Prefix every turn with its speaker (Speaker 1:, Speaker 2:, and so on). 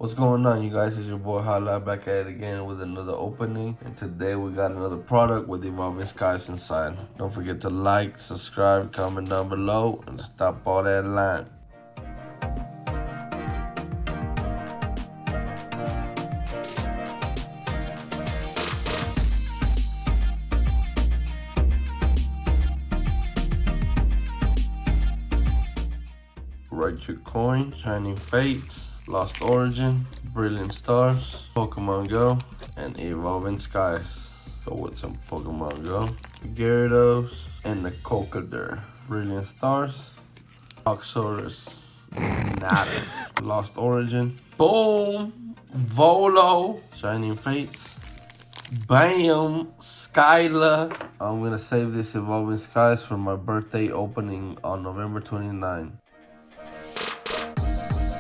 Speaker 1: What's going on, you guys? It's your boy Hala back at it again with another opening. And today we got another product with Evolving Skies inside. Don't forget to like, subscribe, comment down below, and stop all that line. Write your coin, Shining Fates, Lost Origin, Brilliant Stars, Pokemon Go, and Evolving Skies. Go with some Pokemon Go, Gyarados, and the Cocadur. Brilliant Stars, Oxorus, nada. Lost Origin, boom, Volo, Shining Fates, bam, Skyla. I'm gonna save this Evolving Skies for my birthday opening on November 29.